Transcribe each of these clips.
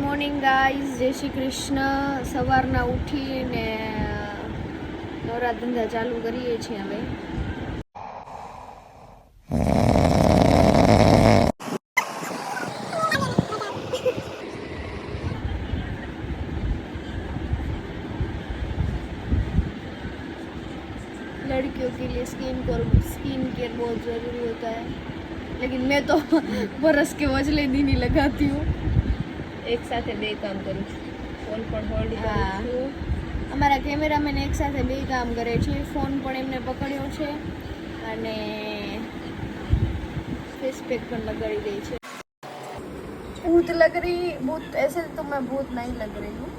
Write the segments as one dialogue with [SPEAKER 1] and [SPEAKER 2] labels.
[SPEAKER 1] Morning guys, જય શ્રી કૃષ્ણ. સવારના ઉઠીને નવરા ધંધા ચાલુ કરીએ છીએ હવે. लड़कियों के लिए स्किन केयर बहुत ज़रूरी होता है, लेकिन मैं तो बरस के वजले दी नहीं लगाती हूँ.
[SPEAKER 2] એક સાથે બે કામ કરું છું. ફોન પણ હોલ્ડ કરું છું.
[SPEAKER 1] અમારા કેમેરામેન એક સાથે બે કામ કરે છે. ફોન પણ એમને પકડ્યો છે અને फेस पैक પણ લગાડી દે છે. भूत ऐसे तो मैं भूत नहीं लग रही हूँ.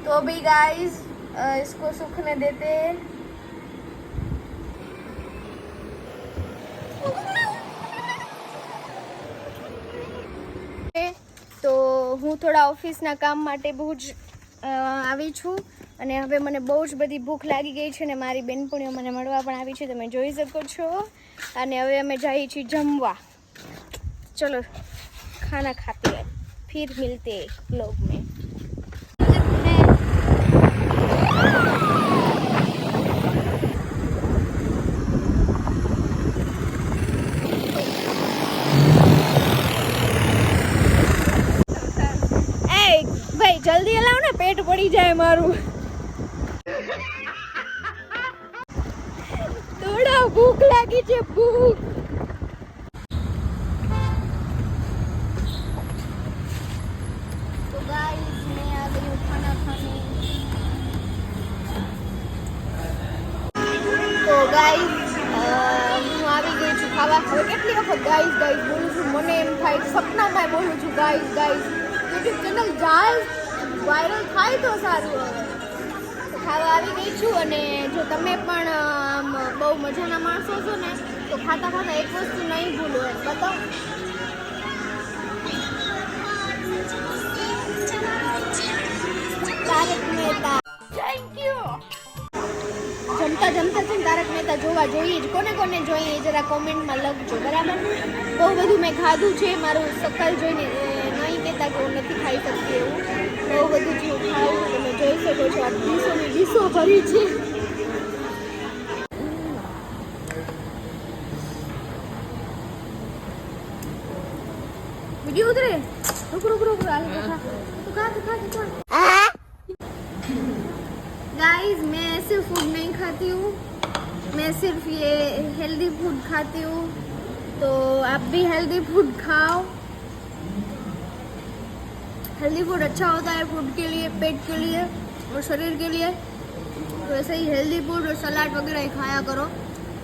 [SPEAKER 1] तो अभी गाइस इसको सूखने देते हैं. તો હું થોડા ઓફિસના કામ માટે બહુ જ આવી છું અને હવે મને બહુ જ બધી ભૂખ લાગી ગઈ છે અને મારી બેનપણીઓ મને મળવા પણ આવી છે, તમે જોઈ શકો છો. અને હવે અમે જઈએ છીએ જમવા. ચલો ખાના ખાતે हैं, फिर मिलते हैं व्लॉग में. भाई जल्दी हलाओ ना, पेट पड़ी जाए मारू. थोड़ा भूख लगी है, भूख. तो गाइस मैं आ गई हूँ खाना खाने. तो गाइस હું આવી ગઈ છું ખાવા. હવે કેટલી વખત ગાઈસ ગાઈસ બોલું છું, મને એમ થાય સપનામાં બોલું છું ગાઈસ ગાઈસ. યુટ્યુબ ચેનલ જાય વાયરલ થાય તો સારું. હવે તો ખાવા આવી ગઈ છું અને જો તમે પણ બહુ મજાના માણસો છો ને તો ખાતા ખાતા એક વસ્તુ નહીં ભૂલો, એમ બતાવો. તારક મહેતા. Thank you. જમતા જમતા છે ને તારક મહેતા જોવા જોઈએ જ. કોને કોને જોઈએ જરા કોમેન્ટમાં લખજો, બરાબર. બહુ બધું મેં ખાધું છે, મારું સકલ જોઈને નહીં કહેતા કે હું નથી ખાઈ શકતી એવું. બહુ બધું જ હું ખાઉં, તમે જોઈ શકો છો. આ ડીશોની ડીશો ભરી છે. વિડીયો ઉતરે. રૂક હાલ તું ખા. गाइस मैं ऐसे फूड नहीं खाती हूँ, मैं सिर्फ ये हेल्दी फूड खाती हूँ. तो आप भी हेल्दी फूड खाओ. हेल्दी फूड अच्छा होता है फूड के लिए, पेट के लिए और शरीर के लिए. तो ऐसे ही हेल्दी फूड और सलाद वगैरह ही खाया करो.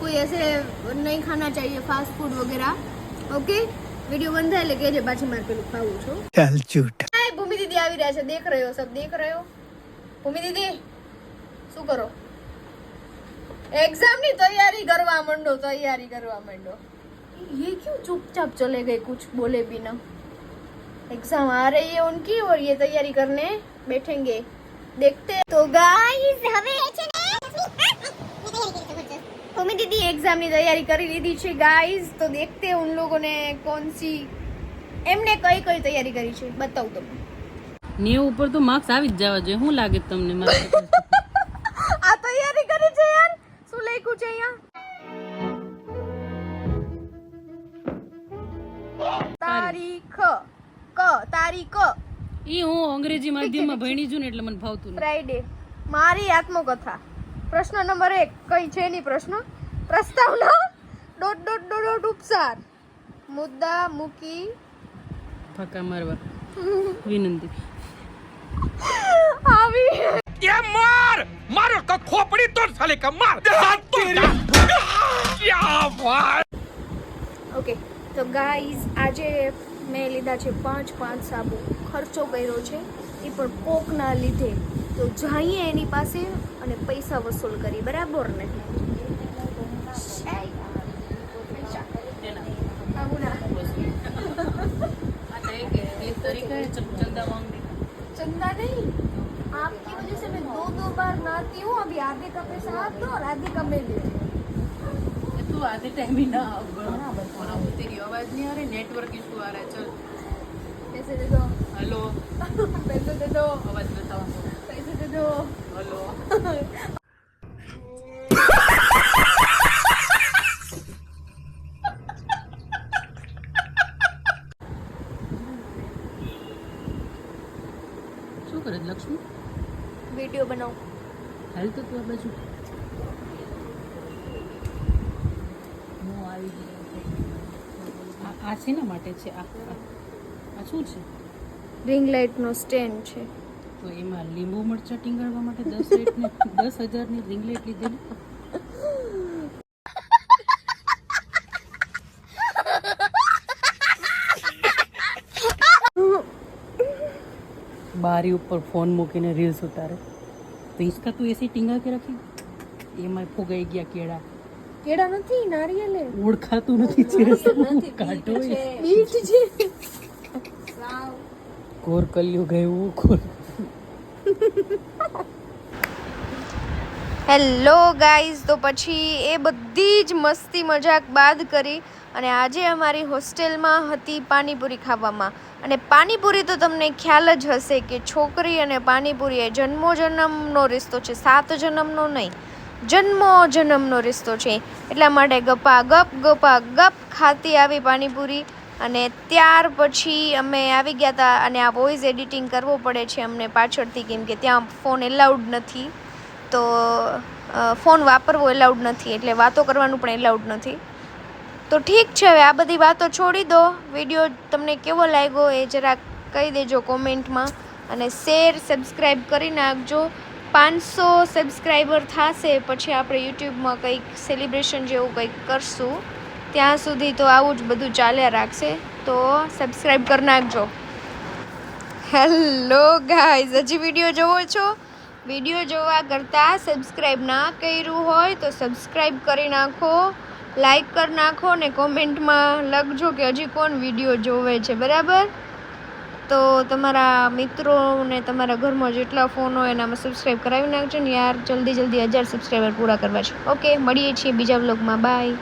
[SPEAKER 1] कोई ऐसे नहीं खाना चाहिए फास्ट फूड वगैरह. ओके, वीडियो बंद है लेके जे पाછી માર પેલું ખાવું છું.
[SPEAKER 3] ચાલ ચૂટ.
[SPEAKER 1] હાય ભૂમિ દીદી આવી રહ્યા છે, દેખ रहे हो, सब देख रहे हो. ભૂમિ દીદી શું કરો? एग्जाम ની तैयारी કરવા માંડો. ये क्यों चुपचाप चले गए, कुछ बोले बिना? एग्जाम आ रही है उनकी और ये तैयारी करने बैठेंगे. देखते हैं. तो गाइस હવે છે ને ભૂમિ દીદી एग्जाम ની તૈયારી કરી લીધી છે गाइस. तो देखते हैं उन लोगों ने कौन सी એમને કઈ તૈયારી કરી છે, બતાવું તમને.
[SPEAKER 2] 90 ઉપર તો માર્ક્સ આવી જ જવા જોઈએ. શું લાગે તમને?
[SPEAKER 1] આ તૈયારી કરી છે યાર. શું લખ્યું છે અહીંયા? તારીખ
[SPEAKER 2] ઈ હું અંગ્રેજી માધ્યમમાં ભણી છું ને એટલે મને ભાવતું નથી.
[SPEAKER 1] ફ્રાઈડે. મારી આત્મકથા. પ્રશ્ન નંબર 1 કઈ છે ની પ્રશ્ન? પ્રસ્તાવના ... ઉપસાર. મુદ્દા મૂકી
[SPEAKER 2] ફાકા મારવા વિનંતી.
[SPEAKER 1] આવી
[SPEAKER 4] ये मार का खोपड़ी तोड़ साले का मार क्या बात.
[SPEAKER 1] ઓકે. તો ગાઈઝ આજે મેં લીધા છે 5 સાબુ. ખર્ચો કર્યો છે એ પણ કોકના લીધે. તો જઈએ એની પાસે અને પૈસા વસૂલ કરી, બરાબર ને? चंदा नहीं, आपकी वजह से मैं 2 बार नहाती हूँ. अभी आधे कप में साथ दो और आधे कप में ले.
[SPEAKER 2] तू आधे टाइम ही ना तेरी आवाज नहीं आ रही, नेटवर्क इशू आ रहा है. चल
[SPEAKER 1] पैसे दे दो
[SPEAKER 2] हेलो
[SPEAKER 1] पैसे दे दो
[SPEAKER 2] आवाज बताओ
[SPEAKER 1] पैसे दे दो
[SPEAKER 2] हेलो શું કરે છે લક્ષ્મી
[SPEAKER 1] वीडियो बनाओ
[SPEAKER 2] હાલ તો તું આ બાજુ હું આવી ગઈ આ શેના માટે છે આ શું છે
[SPEAKER 1] रिंग लाइट नो स्टैंड છે
[SPEAKER 2] તો એમાં લીંબુ મરચાં ટીંગાડવા માટે 10,000ની રિંગ લાઇટ લીધેલી બારી ઉપર ફોન મૂકીને રીલ્સ ઉતારે તો ઈસકા તું એસી ટીંગા કે રાખી એમાં ફુગાઈ ગયા કેળા
[SPEAKER 1] કેળા નથી નારિયેલ હે
[SPEAKER 2] ઓળખાતું નથી છે કાઢો
[SPEAKER 1] બીટ છે
[SPEAKER 2] કોર કલ્યું ગયું કોર
[SPEAKER 1] હેલો ગાઈઝ તો પછી એ બધી જ મસ્તી મજાક બાદ કરી અને આજે અમારી હોસ્ટેલમાં હતી પાણીપુરી ખાવામાં અને પાણીપુરી તો તમને ખ્યાલ જ હશે કે છોકરી અને પાણીપુરી એ જન્મો જન્મનો રિશ્તો છે 7 જન્મનો નહીં જન્મો જન્મનો રિશ્તો છે એટલા માટે ગપા ગપ ખાતી આવી પાણીપુરી અને ત્યાર પછી અમે આવી ગયા હતા અને આ વોઇસ એડિટિંગ કરવો પડે છે અમને પાછળથી કેમ કે ત્યાં ફોન એલાઉડ નથી તો ફોન વાપરવો એલાઉડ નથી એટલે વાતો કરવાનું પણ એલાઉડ નથી તો ઠીક છે હવે આ બધી વાતો છોડી દો વિડીયો તમને કેવો લાગ્યો એ જરાક કહી દેજો કોમેન્ટમાં અને શેર સબસ્ક્રાઈબ કરી નાખજો 500 સબસ્ક્રાઈબર થશે પછી આપણે યુટ્યુબમાં કંઈક સેલિબ્રેશન જેવું કંઈક કરશું ત્યાં સુધી તો આવું જ બધું ચાલ્યા રાખશે તો સબસ્ક્રાઈબ કરી નાખજો હેલો ગાઈઝ હજી વિડીયો જોવો છો વિડીયો જોવા કરતાં સબસ્ક્રાઈબ ના કર્યું હોય તો સબસ્ક્રાઈબ કરી નાખો લાઈક કરી નાખો ને કોમેન્ટમાં લખજો કે હજી કોણ વિડીયો જોવે છે બરાબર તો તમારા મિત્રોને તમારા ઘરમાં જેટલા ફોન હોય એનામાં સબસ્ક્રાઈબ કરાવી નાખજો ને યાર જલ્દી 1000 સબસ્ક્રાઈબર પૂરા કરવા છે ઓકે મળીએ છીએ બીજા વ્લોગમાં બાય